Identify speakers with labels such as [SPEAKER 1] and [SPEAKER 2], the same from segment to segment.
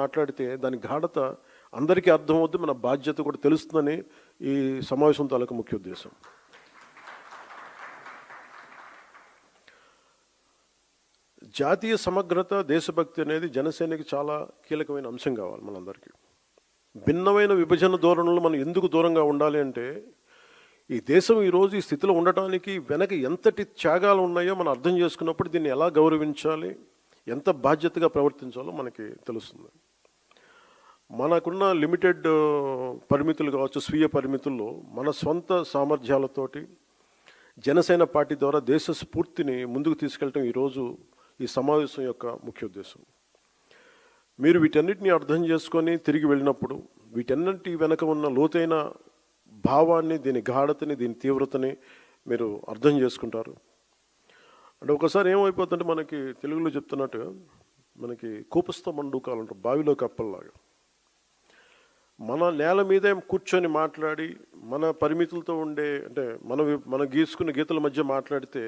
[SPEAKER 1] మాట్లాడితే దాని గాఢత అందరికీ అర్థమవుద్ది, మన బాధ్యత కూడా తెలుస్తుందని ఈ సమావేశం తాలూకు ముఖ్య ఉద్దేశం. జాతీయ సమగ్రత, దేశభక్తి అనేది జనసేనకి చాలా కీలకమైన అంశం కావాలి మనందరికీ. భిన్నమైన విభజన ధోరణులు మనం ఎందుకు దూరంగా ఉండాలి అంటే, ఈ దేశం ఈరోజు ఈ స్థితిలో ఉండటానికి వెనక ఎంతటి త్యాగాలు ఉన్నాయో మనం అర్థం చేసుకున్నప్పుడు దీన్ని ఎలా గౌరవించాలి, ఎంత బాధ్యతగా ప్రవర్తించాలో మనకి తెలుస్తుంది. మనకున్న లిమిటెడ్ పరిమితులు కావచ్చు, స్వీయ పరిమితుల్లో మన స్వంత సామర్థ్యాలతోటి జనసేన పార్టీ ద్వారా దేశ స్ఫూర్తిని ముందుకు తీసుకెళ్ళటం ఈరోజు ఈ సమావేశం యొక్క ముఖ్య ఉద్దేశం. మీరు వీటన్నిటిని అర్థం చేసుకొని తిరిగి వెళ్ళినప్పుడు వీటన్నిటి వెనక ఉన్న లోతైన భావాన్ని, దీని గాఢతని, దీని తీవ్రతని మీరు అర్థం చేసుకుంటారు. అంటే ఒకసారి ఏమైపోతుందంటే, మనకి తెలుగులో చెప్తున్నట్టు మనకి కూపస్థ మండూకాలు అంటారు, బావిలో కప్పల్లాగా. మన నేల మీదే కూర్చొని మాట్లాడి మన పరిమితులతో ఉండే, అంటే మన గీసుకున్న గీతల మధ్య మాట్లాడితే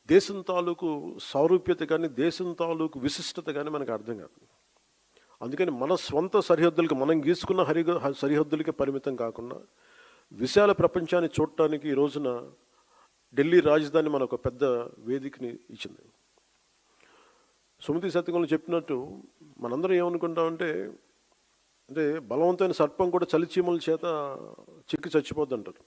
[SPEAKER 1] దేశం తాలూకు సారూప్యత కానీ, దేశం తాలూకు విశిష్టత కానీ మనకు అర్థం కాదు. అందుకని మన స్వంత సరిహద్దులకి, మనం గీసుకున్న సరిహద్దులకి పరిమితం కాకుండా విశాల ప్రపంచాన్ని చూడటానికి ఈ రోజున ఢిల్లీ రాజధాని మనకు పెద్ద వేదికని ఇచ్చింది. సుమతి సత్యంలో చెప్పినట్టు మనందరం ఏమనుకుంటామంటే, అంటే బలవంతమైన సర్పం కూడా చలిచీమల చేత చిక్కి చచ్చిపోద్ది అంటారు.